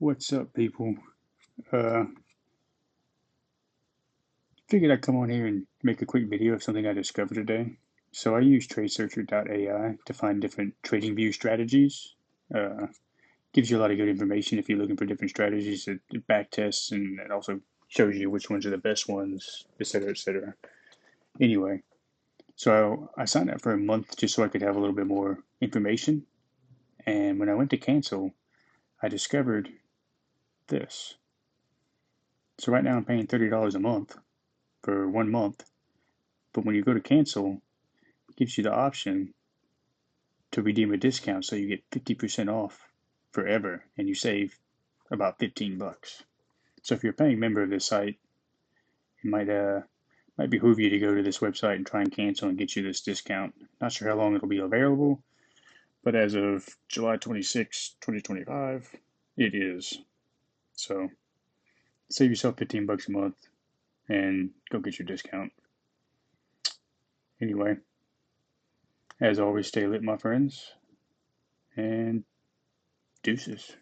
What's up, people? Figured I'd come on here and make a quick video of something I discovered today. So I use Tradesearcher.ai to find different TradingView strategies. Gives you a lot of good information if you're looking for different strategies. It back tests and it also shows you which ones are the best ones, etc., etc. Anyway, so I signed up for a month just so I could have a little bit more information. And when I went to cancel, I discovered this. So right now I'm paying $30 a month for 1 month, but when you go to cancel, it gives you the option to redeem a discount, so you get 50% off forever and you save about 15 bucks. So if you're a paying member of this site, it might behoove you to go to this website and try and cancel and get you this discount. Not sure how long it'll be available, but as of July 26, 2025, it is. So save yourself 15 bucks a month and go get your discount. Anyway, as always, stay lit, my friends, and deuces.